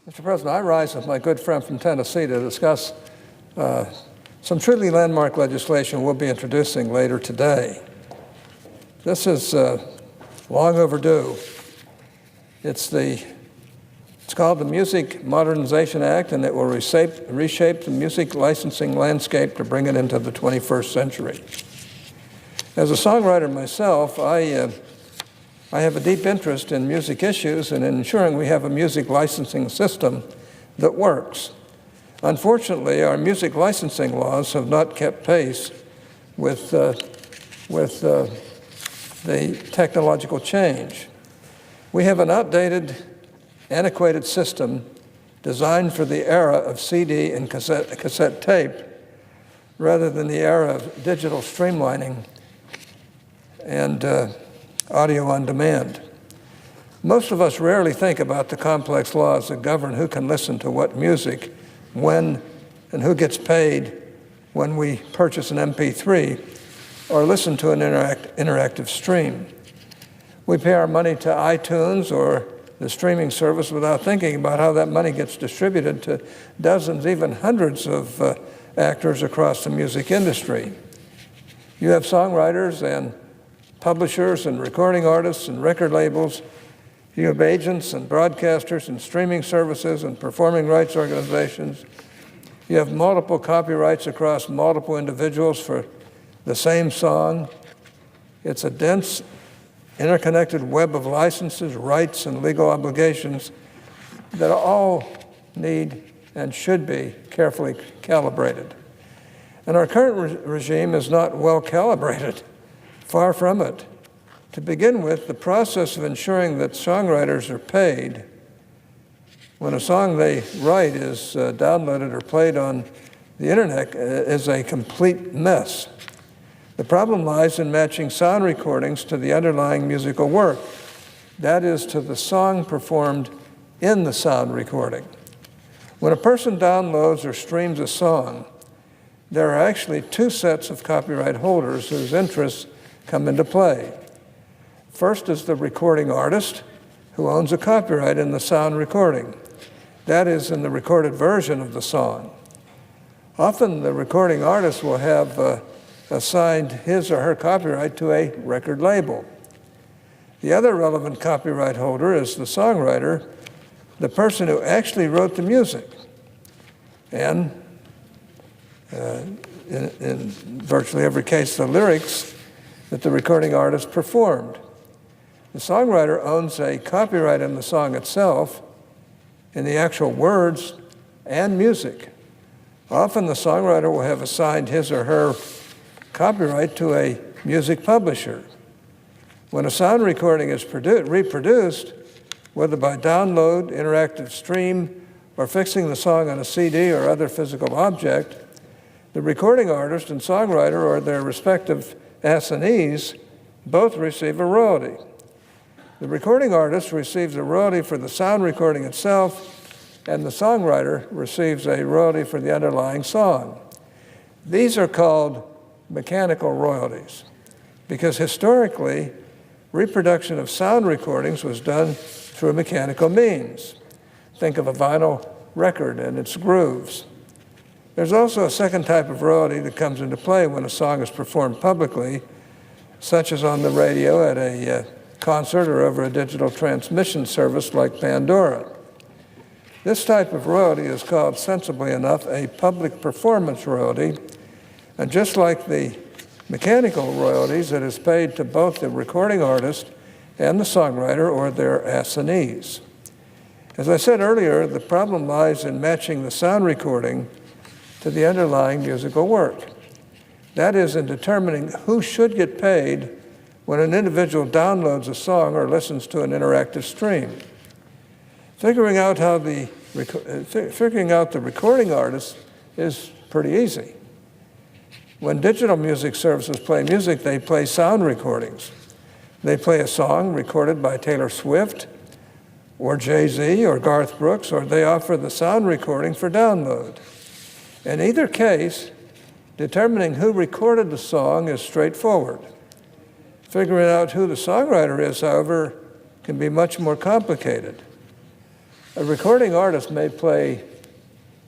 Mr. President, I rise with my good friend from Tennessee to discuss some truly landmark legislation we'll be introducing later today. This is long overdue. It's called the Music Modernization Act, and it will reshape the music licensing landscape to bring it into the 21st century. As a songwriter myself, I have a deep interest in music issues and in ensuring we have a music licensing system that works. Unfortunately, our music licensing laws have not kept pace with the technological change. We have an outdated, antiquated system designed for the era of CD and cassette tape rather than the era of digital streamlining and audio on demand. Most of us rarely think about the complex laws that govern who can listen to what music, when, and who gets paid when we purchase an MP3 or listen to an interactive stream. We pay our money to iTunes or the streaming service without thinking about how that money gets distributed to dozens, even hundreds of actors across the music industry. You have songwriters and publishers and recording artists and record labels. You have agents and broadcasters and streaming services and performing rights organizations. You have multiple copyrights across multiple individuals for the same song. It's a dense, interconnected web of licenses, rights, and legal obligations that all need and should be carefully calibrated. And our current regime is not well calibrated. Far from it. To begin with, the process of ensuring that songwriters are paid when a song they write is downloaded or played on the internet is a complete mess. The problem lies in matching sound recordings to the underlying musical work. That is, to the song performed in the sound recording. When a person downloads or streams a song, there are actually two sets of copyright holders whose interests come into play. First is the recording artist, who owns a copyright in the sound recording. That is, in the recorded version of the song. Often the recording artist will have assigned his or her copyright to a record label. The other relevant copyright holder is the songwriter, the person who actually wrote the music. And in virtually every case, the lyrics that the recording artist performed. The songwriter owns a copyright in the song itself, in the actual words and music. Often the songwriter will have assigned his or her copyright to a music publisher. When a sound recording is reproduced, whether by download, interactive stream, or fixing the song on a CD or other physical object, the recording artist and songwriter or their respective assignees both receive a royalty. The recording artist receives a royalty for the sound recording itself, and the songwriter receives a royalty for the underlying song. These are called mechanical royalties because historically, reproduction of sound recordings was done through mechanical means. Think of a vinyl record and its grooves. There's also a second type of royalty that comes into play when a song is performed publicly, such as on the radio at a concert or over a digital transmission service like Pandora. This type of royalty is called, sensibly enough, a public performance royalty, and just like the mechanical royalties, it is paid to both the recording artist and the songwriter or their assignees. As I said earlier, the problem lies in matching the sound recording to the underlying musical work. That is, in determining who should get paid when an individual downloads a song or listens to an interactive stream. Figuring out the recording artist is pretty easy. When digital music services play music, they play sound recordings. They play a song recorded by Taylor Swift or Jay-Z or Garth Brooks, or they offer the sound recording for download. In either case, determining who recorded the song is straightforward. Figuring out who the songwriter is, however, can be much more complicated. A recording artist may play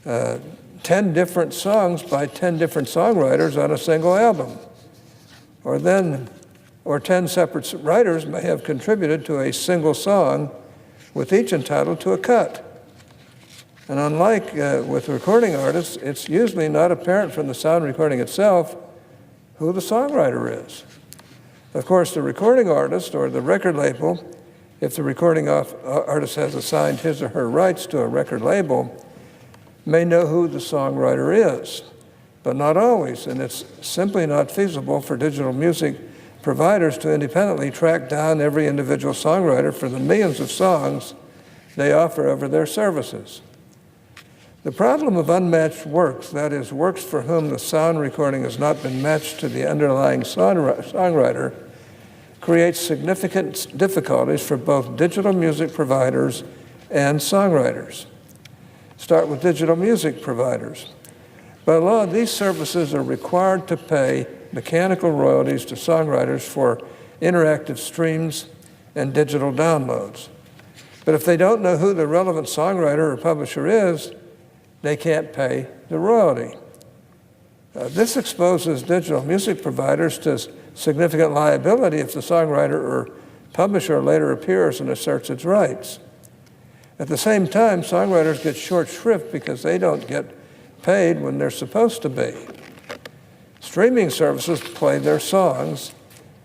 10 different songs by 10 different songwriters on a single album, or 10 separate writers may have contributed to a single song, with each entitled to a cut. And unlike with recording artists, it's usually not apparent from the sound recording itself who the songwriter is. Of course, the recording artist or the record label, if the recording artist has assigned his or her rights to a record label, may know who the songwriter is, but not always, and it's simply not feasible for digital music providers to independently track down every individual songwriter for the millions of songs they offer over their services. The problem of unmatched works, that is, works for whom the sound recording has not been matched to the underlying songwriter, creates significant difficulties for both digital music providers and songwriters. Start with digital music providers. By law, these services are required to pay mechanical royalties to songwriters for interactive streams and digital downloads. But if they don't know who the relevant songwriter or publisher is, they can't pay the royalty. This exposes digital music providers to significant liability if the songwriter or publisher later appears and asserts its rights. At the same time, songwriters get short shrift because they don't get paid when they're supposed to be. Streaming services play their songs,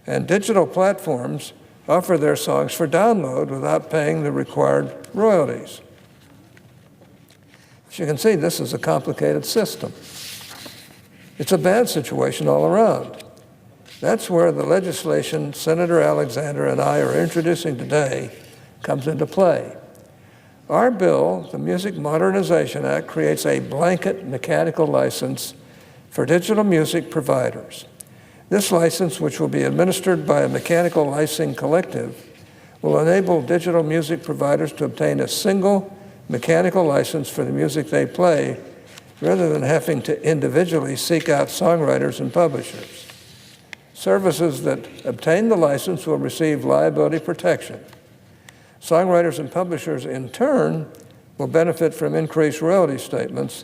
and digital platforms offer their songs for download without paying the required royalties. As you can see, this is a complicated system. It's a bad situation all around. That's where the legislation Senator Alexander and I are introducing today comes into play. Our bill, the Music Modernization Act, creates a blanket mechanical license for digital music providers. This license, which will be administered by a mechanical licensing collective, will enable digital music providers to obtain a single mechanical license for the music they play, rather than having to individually seek out songwriters and publishers. Services that obtain the license will receive liability protection. Songwriters and publishers, in turn, will benefit from increased royalty statements.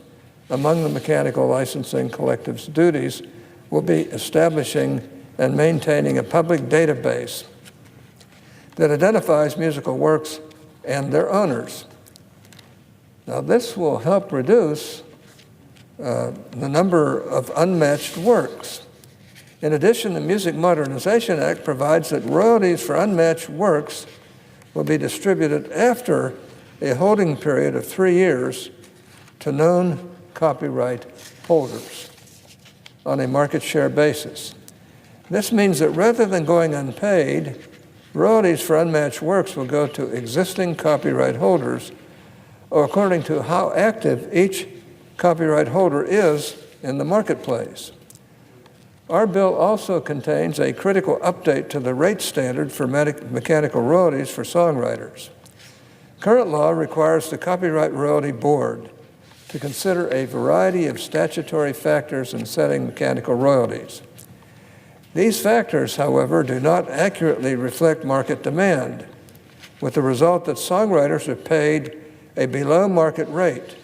Among the mechanical licensing collective's duties will be establishing and maintaining a public database that identifies musical works and their owners. Now, this will help reduce the number of unmatched works. In addition, the Music Modernization Act provides that royalties for unmatched works will be distributed after a holding period of 3 years to known copyright holders on a market share basis. This means that rather than going unpaid, royalties for unmatched works will go to existing copyright holders, or according to how active each copyright holder is in the marketplace. Our bill also contains a critical update to the rate standard for mechanical royalties for songwriters. Current law requires the Copyright Royalty Board to consider a variety of statutory factors in setting mechanical royalties. These factors, however, do not accurately reflect market demand, with the result that songwriters are paid a below-market rate.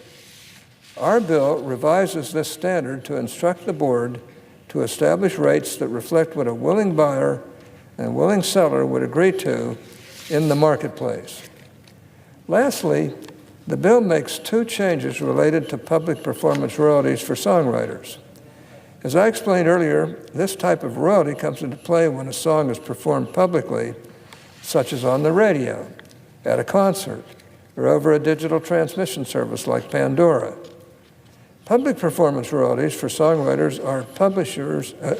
Our bill revises this standard to instruct the board to establish rates that reflect what a willing buyer and willing seller would agree to in the marketplace. Lastly, the bill makes 2 changes related to public performance royalties for songwriters. As I explained earlier, this type of royalty comes into play when a song is performed publicly, such as on the radio, at a concert, or over a digital transmission service like Pandora. Public performance royalties for songwriters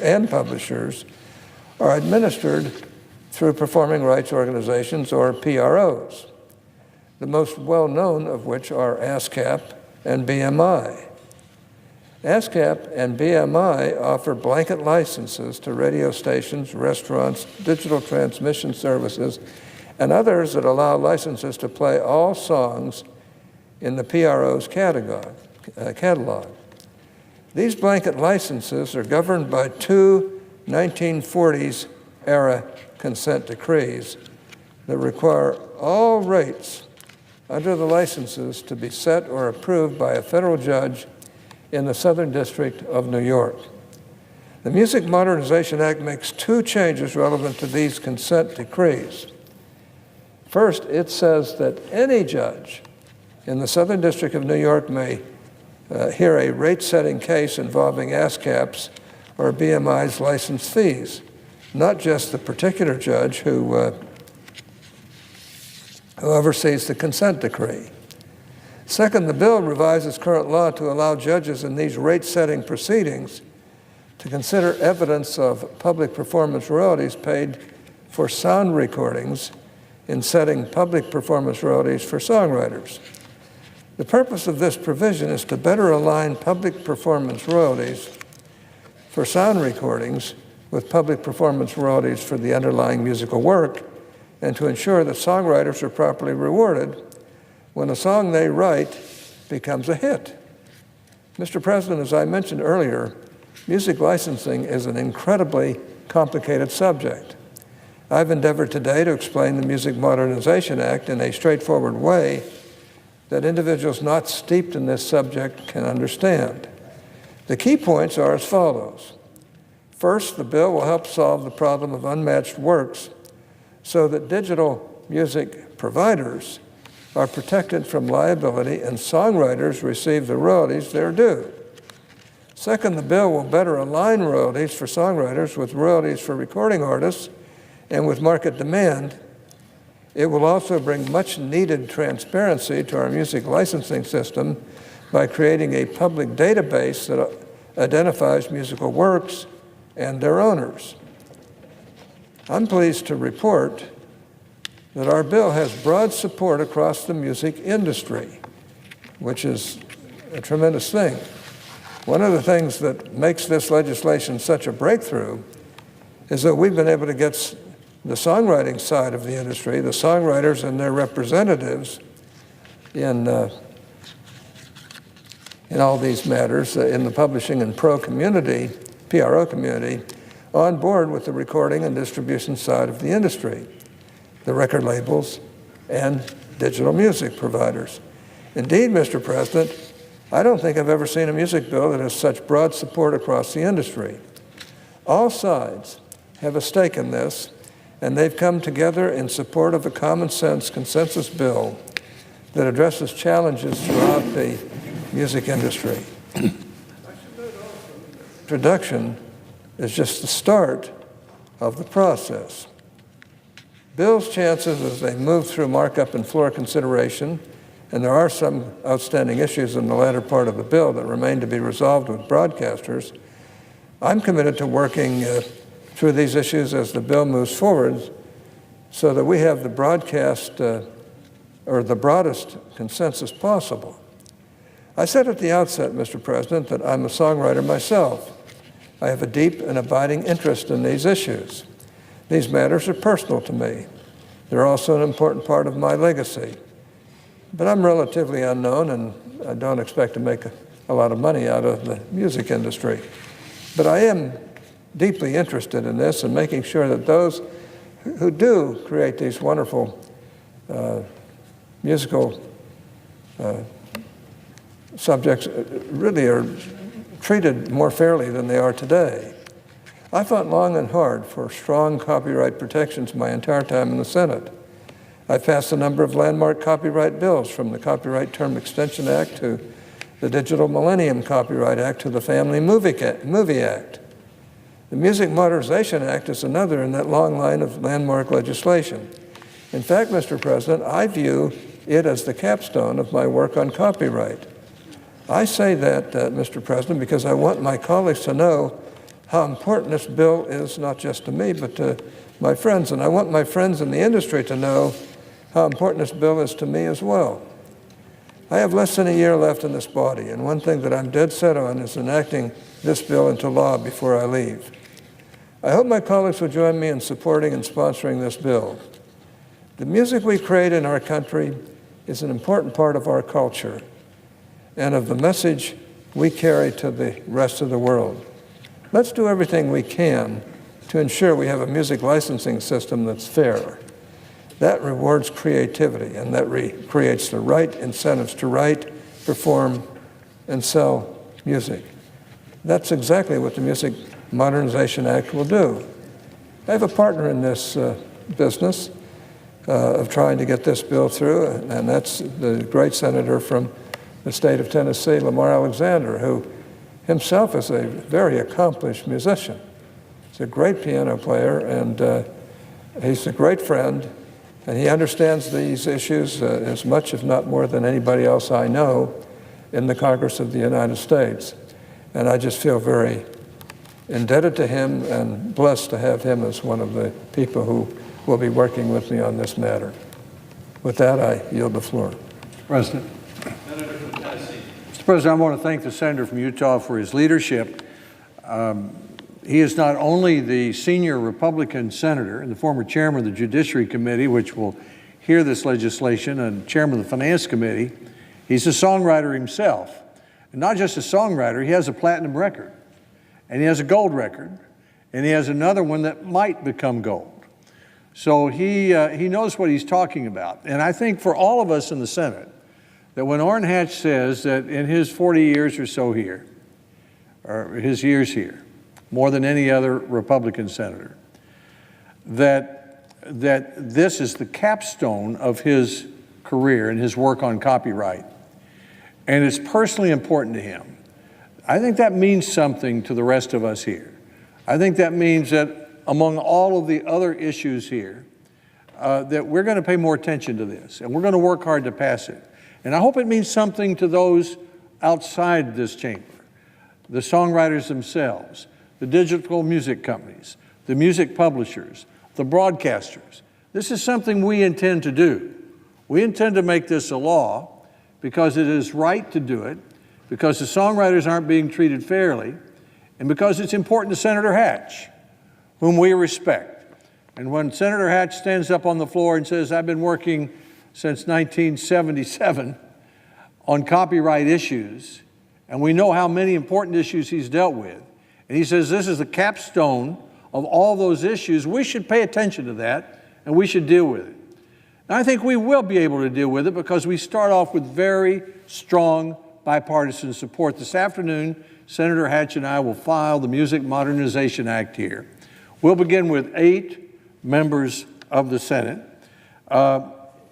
and publishers are administered through performing rights organizations, or PROs, the most well-known of which are ASCAP and BMI. ASCAP and BMI offer blanket licenses to radio stations, restaurants, digital transmission services, and others that allow licenses to play all songs in the PRO's catalog. These blanket licenses are governed by 2 1940s-era consent decrees that require all rates under the licenses to be set or approved by a federal judge in the Southern District of New York. The Music Modernization Act makes two changes relevant to these consent decrees. First, it says that any judge in the Southern District of New York may hear a rate-setting case involving ASCAP's or BMI's license fees, not just the particular judge who oversees the consent decree. Second, the bill revises current law to allow judges in these rate-setting proceedings to consider evidence of public performance royalties paid for sound recordings in setting public performance royalties for songwriters. The purpose of this provision is to better align public performance royalties for sound recordings with public performance royalties for the underlying musical work, and to ensure that songwriters are properly rewarded when a song they write becomes a hit. Mr. President, as I mentioned earlier, music licensing is an incredibly complicated subject. I've endeavored today to explain the Music Modernization Act in a straightforward way that individuals not steeped in this subject can understand. The key points are as follows. First, the bill will help solve the problem of unmatched works so that digital music providers are protected from liability and songwriters receive the royalties they're due. Second, the bill will better align royalties for songwriters with royalties for recording artists and with market demand. It will also bring much needed transparency to our music licensing system by creating a public database that identifies musical works and their owners. I'm pleased to report that our bill has broad support across the music industry, which is a tremendous thing. One of the things that makes this legislation such a breakthrough is that we've been able to get the songwriting side of the industry, the songwriters and their representatives in all these matters, in the publishing and PRO community, on board with the recording and distribution side of the industry, the record labels and digital music providers. Indeed, Mr. President, I don't think I've ever seen a music bill that has such broad support across the industry. All sides have a stake in this, and they've come together in support of a common sense consensus bill that addresses challenges throughout the music industry. Introduction is just the start of the process. Bill's chances as they move through markup and floor consideration, and there are some outstanding issues in the latter part of the bill that remain to be resolved with broadcasters. I'm committed to working through these issues as the bill moves forward so that we have the broadcast or the broadest consensus possible. I said at the outset, Mr. President, that I'm a songwriter myself. I have a deep and abiding interest in these issues. These matters are personal to me. They're also an important part of my legacy. But I'm relatively unknown, and I don't expect to make a lot of money out of the music industry. But I am deeply interested in this and making sure that those who do create these wonderful musical subjects really are treated more fairly than they are today. I fought long and hard for strong copyright protections my entire time in the Senate. I passed a number of landmark copyright bills, from the Copyright Term Extension Act to the Digital Millennium Copyright Act to the Family Movie Act. The Music Modernization Act is another in that long line of landmark legislation. In fact, Mr. President, I view it as the capstone of my work on copyright. I say that, Mr. President, because I want my colleagues to know how important this bill is, not just to me, but to my friends. And I want my friends in the industry to know how important this bill is to me as well. I have less than a year left in this body, and one thing that I'm dead set on is enacting this bill into law before I leave. I hope my colleagues will join me in supporting and sponsoring this bill. The music we create in our country is an important part of our culture and of the message we carry to the rest of the world. Let's do everything we can to ensure we have a music licensing system that's fair, That rewards creativity, and that creates the right incentives to write, perform, and sell music. That's exactly what the Music Modernization Act will do. I have a partner in this business of trying to get this bill through, and that's the great senator from the state of Tennessee, Lamar Alexander, who himself is a very accomplished musician. He's a great piano player, and he's a great friend, and he understands these issues as much, if not more, than anybody else I know in the Congress of the United States. And I just feel very indebted to him and blessed to have him as one of the people who will be working with me on this matter. With that, I yield the floor. Mr. President. Senator from Tennessee. Mr. President, I want to thank the senator from Utah for his leadership. He is not only the senior Republican senator and the former chairman of the Judiciary Committee, which will hear this legislation, and chairman of the Finance Committee, he's a songwriter himself. And not just a songwriter, he has a platinum record, and he has a gold record, and he has another one that might become gold. So he knows what he's talking about. And I think for all of us in the Senate, that when Orrin Hatch says that in his 40 years or so here, or his years here, more than any other Republican senator, that this is the capstone of his career and his work on copyright, and it's personally important to him. I think that means something to the rest of us here. I think that means that among all of the other issues here, that we're going to pay more attention to this, and we're going to work hard to pass it. And I hope it means something to those outside this chamber, the songwriters themselves, the digital music companies, the music publishers, the broadcasters. This is something we intend to do. We intend to make this a law because it is right to do it, because the songwriters aren't being treated fairly, and because it's important to Senator Hatch, whom we respect. And when Senator Hatch stands up on the floor and says, I've been working since 1977 on copyright issues, and we know how many important issues he's dealt with, and he says this is the capstone of all those issues, we should pay attention to that, and we should deal with it. And I think we will be able to deal with it because we start off with very strong bipartisan support. This afternoon, Senator Hatch and I will file the Music Modernization Act here. We'll begin with 8 members of the Senate,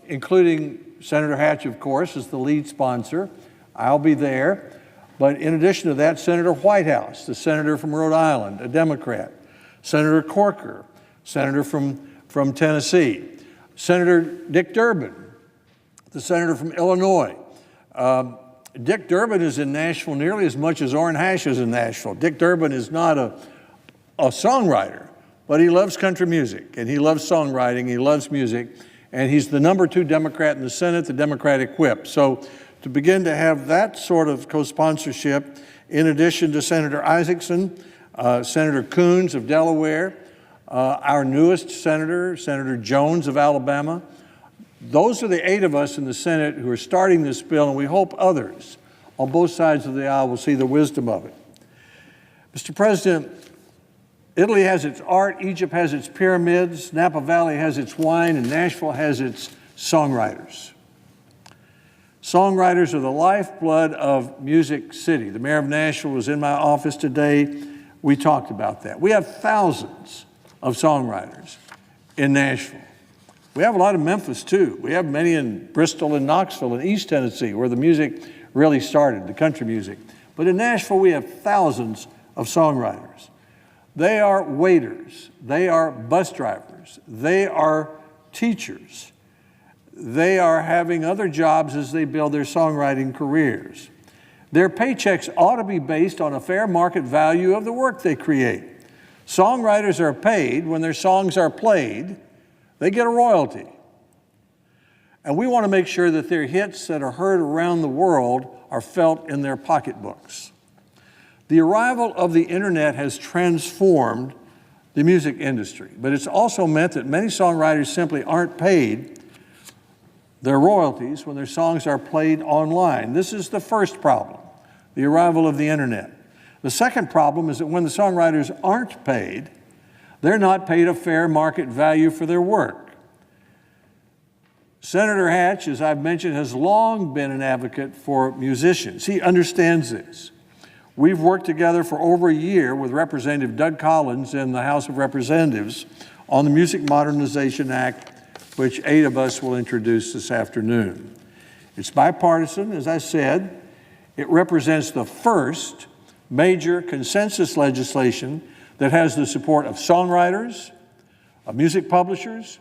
including Senator Hatch, of course, is the lead sponsor. I'll be there. But in addition to that, Senator Whitehouse, the senator from Rhode Island, a Democrat, Senator Corker, senator from Tennessee, Senator Dick Durbin, the senator from Illinois. Dick Durbin is in Nashville nearly as much as Orrin Hatch is in Nashville. Dick Durbin is not a songwriter, but he loves country music, and he loves songwriting, he loves music, and he's the #2 Democrat in the Senate, the Democratic whip. So to begin to have that sort of co-sponsorship, in addition to Senator Isaacson, Senator Coons of Delaware, our newest senator, Senator Jones of Alabama, those are the 8 of us in the Senate who are starting this bill, and we hope others on both sides of the aisle will see the wisdom of it. Mr. President, Italy has its art, Egypt has its pyramids, Napa Valley has its wine, and Nashville has its songwriters. Songwriters are the lifeblood of Music City. The mayor of Nashville was in my office today. We talked about that. We have thousands of songwriters in Nashville. We have a lot in Memphis, too. We have many in Bristol and Knoxville and East Tennessee, where the music really started, the country music. But in Nashville, we have thousands of songwriters. They are waiters. They are bus drivers. They are teachers. They are having other jobs as they build their songwriting careers. Their paychecks ought to be based on a fair market value of the work they create. Songwriters are paid when their songs are played. They get a royalty. And we want to make sure that their hits that are heard around the world are felt in their pocketbooks. The arrival of the internet has transformed the music industry, but it's also meant that many songwriters simply aren't paid their royalties when their songs are played online. This is the first problem, the arrival of the internet. The second problem is that when the songwriters aren't paid, they're not paid a fair market value for their work. Senator Hatch, as I've mentioned, has long been an advocate for musicians. He understands this. We've worked together for over a year with Representative Doug Collins in the House of Representatives on the Music Modernization Act, which 8 of us will introduce this afternoon. It's bipartisan, as I said. It represents the first major consensus legislation that has the support of songwriters, of music publishers,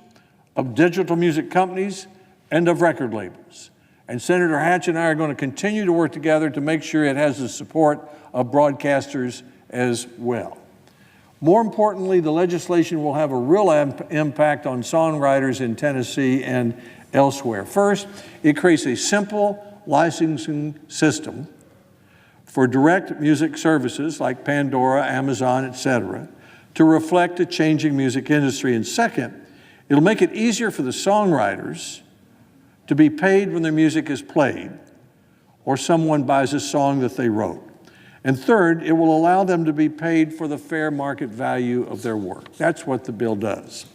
of digital music companies, and of record labels. And Senator Hatch and I are going to continue to work together to make sure it has the support of broadcasters as well. More importantly, the legislation will have a real impact on songwriters in Tennessee and elsewhere. First, it creates a simple licensing system for direct music services like Pandora, Amazon, etc., to reflect the changing music industry. And second, it'll make it easier for the songwriters to be paid when their music is played or someone buys a song that they wrote. And third, it will allow them to be paid for the fair market value of their work. That's what the bill does.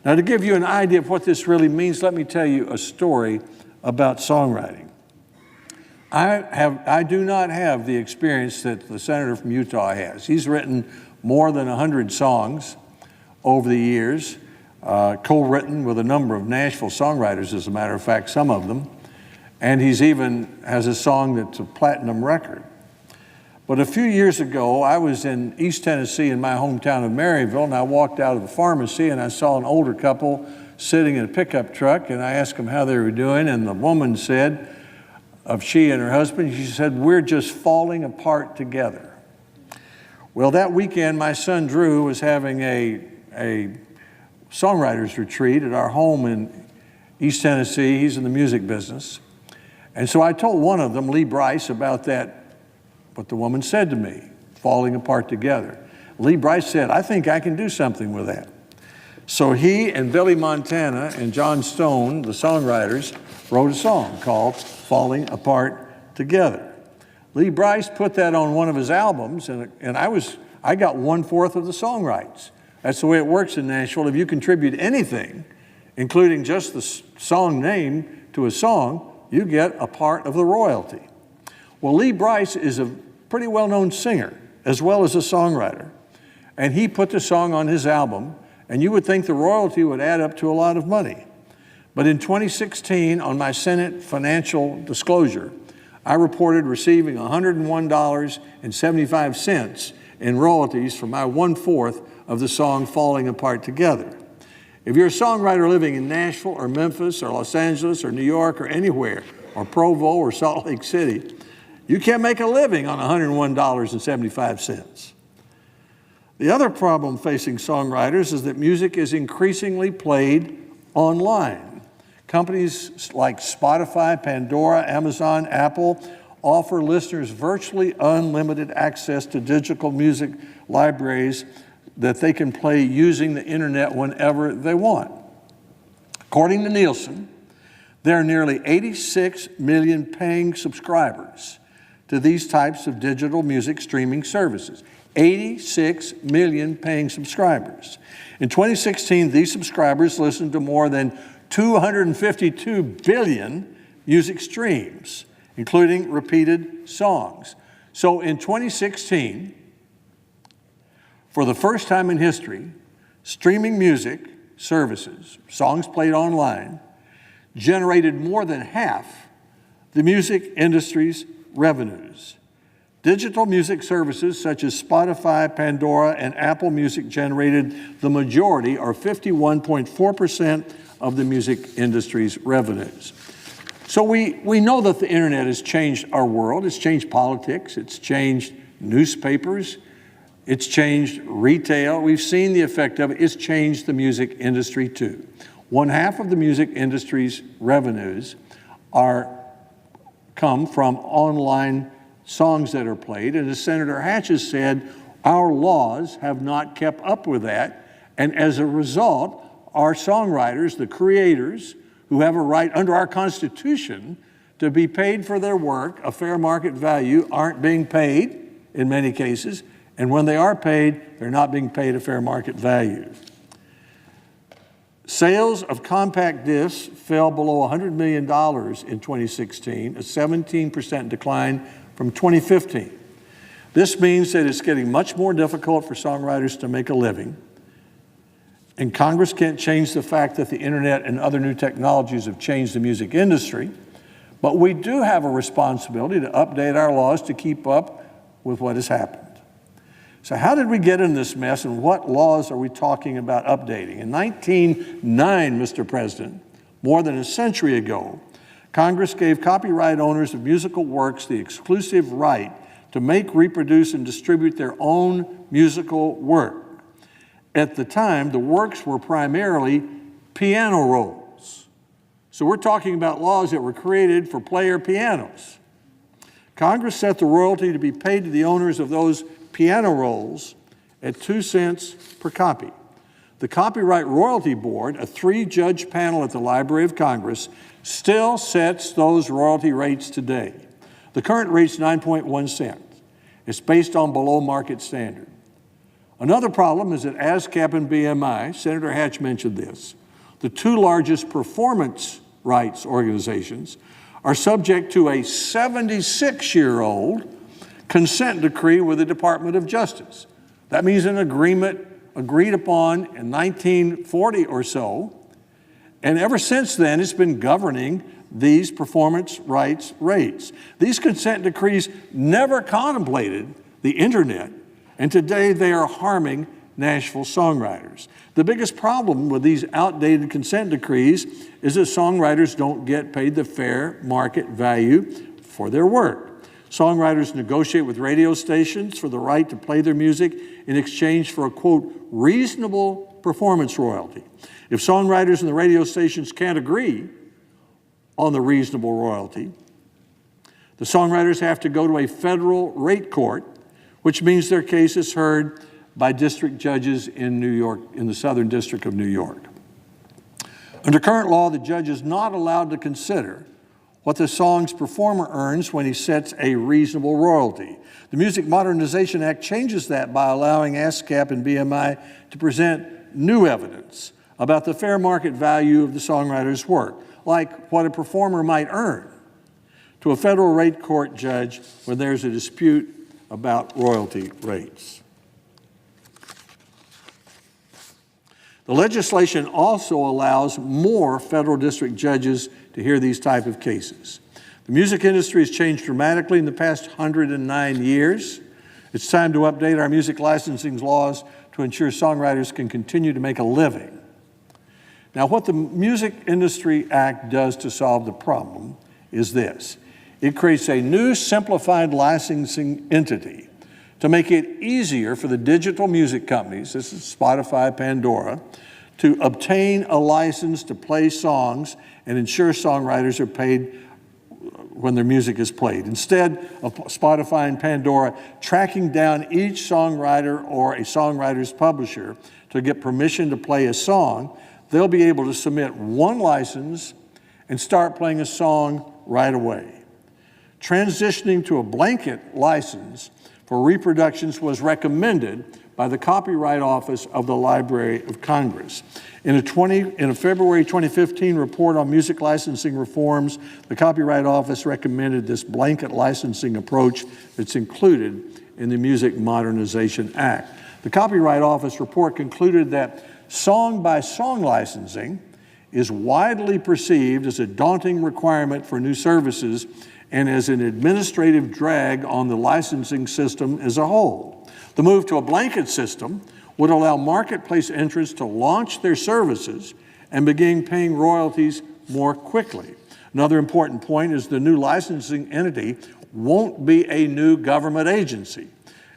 Now, to give you an idea of what this really means, let me tell you a story about songwriting. I do not have the experience that the senator from Utah has. He's written more than 100 songs over the years, co-written with a number of Nashville songwriters, as a matter of fact, some of them. And he's even has a song that's a platinum record. But a few years ago, I was in East Tennessee in my hometown of Maryville, and I walked out of the pharmacy and I saw an older couple sitting in a pickup truck, and I asked them how they were doing, and the woman said, of she and her husband, she said, "We're just falling apart together." Well, that weekend, my son Drew was having a songwriters retreat at our home in East Tennessee. He's in the music business. And so I told one of them, Lee Bryce, about that, what the woman said to me, falling apart together. Lee Bryce said, "I think I can do something with that." So he and Billy Montana and John Stone, the songwriters, wrote a song called Falling Apart Together. Lee Bryce put that on one of his albums, and I got 1/4 of the song rights. That's the way it works in Nashville. If you contribute anything, including just the song name to a song, you get a part of the royalty. Well, Lee Bryce is a pretty well-known singer as well as a songwriter, and he put the song on his album, and you would think the royalty would add up to a lot of money. But in 2016, on my Senate financial disclosure, I reported receiving $101.75 in royalties for my 1/4 of the song Falling Apart Together. If you're a songwriter living in Nashville or Memphis or Los Angeles or New York or anywhere, or Provo or Salt Lake City, you can't make a living on $101.75. The other problem facing songwriters is that music is increasingly played online. Companies like Spotify, Pandora, Amazon, Apple offer listeners virtually unlimited access to digital music libraries that they can play using the internet whenever they want. According to Nielsen, there are nearly 86 million paying subscribers to these types of digital music streaming services. 86 million paying subscribers. In 2016, these subscribers listened to more than 252 billion music streams, including repeated songs. So in 2016, for the first time in history, streaming music services, songs played online, generated more than half the music industry's revenues. Digital music services such as Spotify, Pandora, and Apple Music generated the majority, or 51.4% of the music industry's revenues. So we know that the internet has changed our world. It's changed politics. It's changed newspapers. It's changed retail. We've seen the effect of it. It's changed the music industry too. 1/2 of the music industry's revenues come from online songs that are played. And as Senator Hatch has said, our laws have not kept up with that. And as a result, our songwriters, the creators, who have a right under our Constitution to be paid for their work, a fair market value, aren't being paid in many cases. And when they are paid, they're not being paid a fair market value. Sales of compact discs fell below $100 million in 2016, a 17% decline from 2015. This means that it's getting much more difficult for songwriters to make a living, and Congress can't change the fact that the internet and other new technologies have changed the music industry, but we do have a responsibility to update our laws to keep up with what has happened. So how did we get in this mess, and what laws are we talking about updating? In 1909, Mr. President, more than a century ago, Congress gave copyright owners of musical works the exclusive right to make, reproduce, and distribute their own musical work. At the time, the works were primarily piano rolls. So we're talking about laws that were created for player pianos. Congress set the royalty to be paid to the owners of those piano rolls at 2 cents per copy. The Copyright Royalty Board, a 3-judge panel at the Library of Congress, still sets those royalty rates today. The current rate's 9.1 cents. It's based on below market standard. Another problem is that ASCAP and BMI, Senator Hatch mentioned this, the 2 largest performance rights organizations, are subject to a 76-year-old consent decree with the Department of Justice. That means an agreement agreed upon in 1940 or so, and ever since then it's been governing these performance rights rates. These consent decrees never contemplated the internet, and today they are harming Nashville songwriters. The biggest problem with these outdated consent decrees is that songwriters don't get paid the fair market value for their work. Songwriters negotiate with radio stations for the right to play their music in exchange for a, quote, reasonable performance royalty. If songwriters and the radio stations can't agree on the reasonable royalty, the songwriters have to go to a federal rate court, which means their case is heard by district judges in New York, in the Southern District of New York. Under current law, the judge is not allowed to consider what the song's performer earns when he sets a reasonable royalty. The Music Modernization Act changes that by allowing ASCAP and BMI to present new evidence about the fair market value of the songwriter's work, like what a performer might earn, to a federal rate court judge when there's a dispute about royalty rates. The legislation also allows more federal district judges to hear these type of cases. The music industry has changed dramatically in the past 109 years. It's time to update our music licensing laws to ensure songwriters can continue to make a living. Now, what the Music Industry Act does to solve the problem is this. It creates a new simplified licensing entity to make it easier for the digital music companies, this is Spotify, Pandora, to obtain a license to play songs and ensure songwriters are paid when their music is played. Instead of Spotify and Pandora tracking down each songwriter or a songwriter's publisher to get permission to play a song, they'll be able to submit one license and start playing a song right away. Transitioning to a blanket license for reproductions was recommended by the Copyright Office of the Library of Congress. In a February 2015 report on music licensing reforms, the Copyright Office recommended this blanket licensing approach that's included in the Music Modernization Act. The Copyright Office report concluded that song-by-song licensing is widely perceived as a daunting requirement for new services and as an administrative drag on the licensing system as a whole. The move to a blanket system would allow marketplace entrants to launch their services and begin paying royalties more quickly. Another important point is the new licensing entity won't be a new government agency,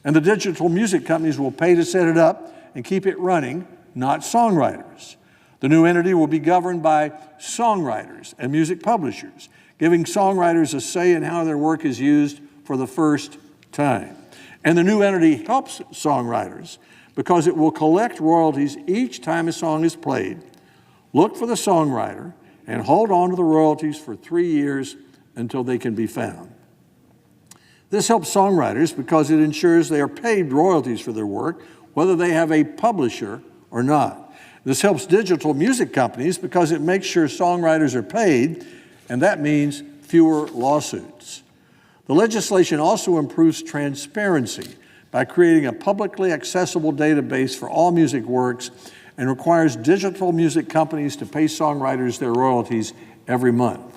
and the digital music companies will pay to set it up and keep it running, not songwriters. The new entity will be governed by songwriters and music publishers, giving songwriters a say in how their work is used for the first time. And the new entity helps songwriters because it will collect royalties each time a song is played, look for the songwriter, and hold on to the royalties for 3 years until they can be found. This helps songwriters because it ensures they are paid royalties for their work, whether they have a publisher or not. This helps digital music companies because it makes sure songwriters are paid, and that means fewer lawsuits. The legislation also improves transparency by creating a publicly accessible database for all music works and requires digital music companies to pay songwriters their royalties every month.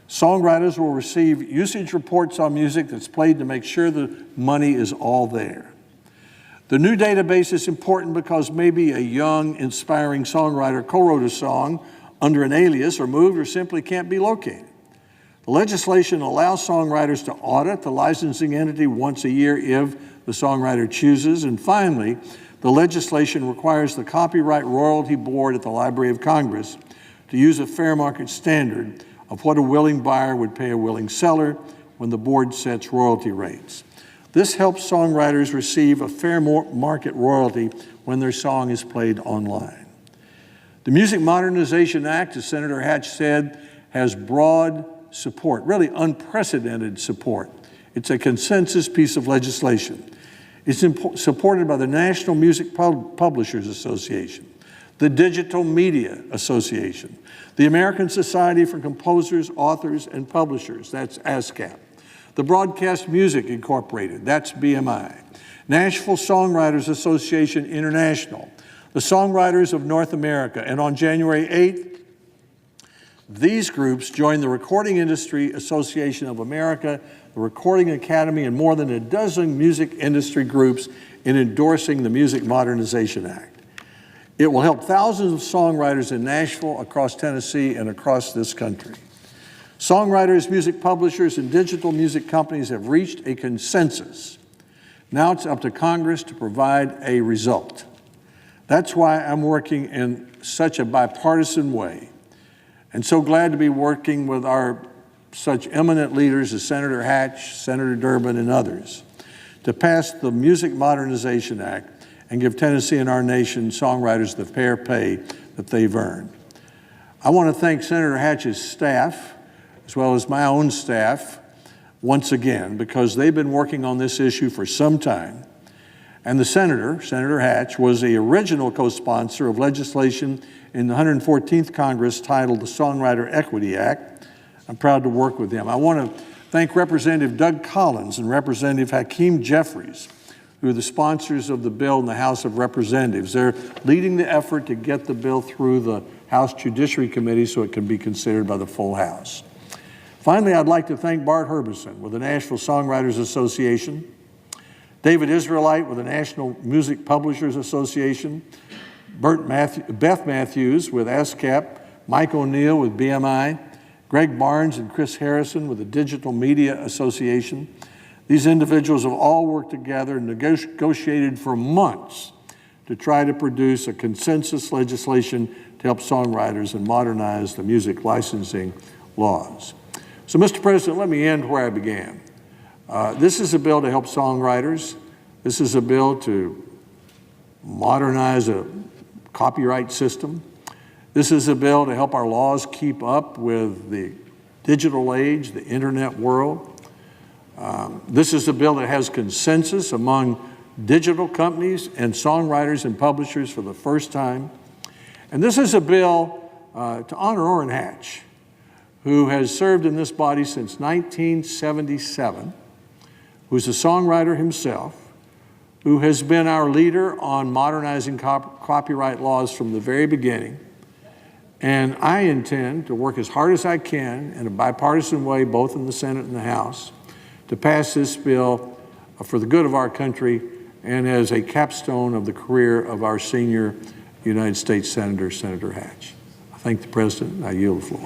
Songwriters will receive usage reports on music that's played to make sure the money is all there. The new database is important because maybe a young, inspiring songwriter co-wrote a song under an alias or moved or simply can't be located. The legislation allows songwriters to audit the licensing entity once a year if the songwriter chooses. And finally, the legislation requires the Copyright Royalty Board at the Library of Congress to use a fair market standard of what a willing buyer would pay a willing seller when the board sets royalty rates. This helps songwriters receive a fair market royalty when their song is played online. The Music Modernization Act, as Senator Hatch said, has broad support, really unprecedented support. It's a consensus piece of legislation. It's supported by the National Music Publishers Association, the Digital Media Association, the American Society for Composers, Authors, and Publishers, that's ASCAP, the Broadcast Music Incorporated, that's BMI, Nashville Songwriters Association International, the Songwriters of North America, and on January 8th, these groups joined the Recording Industry Association of America, the Recording Academy, and more than a dozen music industry groups in endorsing the Music Modernization Act. It will help thousands of songwriters in Nashville, across Tennessee, and across this country. Songwriters, music publishers, and digital music companies have reached a consensus. Now it's up to Congress to provide a result. That's why I'm working in such a bipartisan way, and so glad to be working with our such eminent leaders as Senator Hatch, Senator Durbin, and others to pass the Music Modernization Act and give Tennessee and our nation songwriters the fair pay that they've earned. I want to thank Senator Hatch's staff, as well as my own staff, once again, because they've been working on this issue for some time. And the Senator Hatch, was the original co-sponsor of legislation in the 114th Congress titled the Songwriter Equity Act. I'm proud to work with him. I want to thank Representative Doug Collins and Representative Hakeem Jeffries, who are the sponsors of the bill in the House of Representatives. They're leading the effort to get the bill through the House Judiciary Committee so it can be considered by the full House. Finally, I'd like to thank Bart Herbison with the Nashville Songwriters Association, David Israelite with the National Music Publishers Association, Beth Matthews with ASCAP, Mike O'Neill with BMI, Greg Barnes and Chris Harrison with the Digital Media Association. These individuals have all worked together and negotiated for months to try to produce a consensus legislation to help songwriters and modernize the music licensing laws. So, Mr. President, let me end where I began. This is a bill to help songwriters. This is a bill to modernize a copyright system. This is a bill to help our laws keep up with the digital age, the internet world. This is a bill that has consensus among digital companies and songwriters and publishers for the first time. And this is a bill to honor Orrin Hatch, who has served in this body since 1977, who's a songwriter himself, who has been our leader on modernizing copyright laws from the very beginning. And I intend to work as hard as I can in a bipartisan way, both in the Senate and the House, to pass this bill for the good of our country and as a capstone of the career of our senior United States Senator, Senator Hatch. I thank the President, and I yield the floor.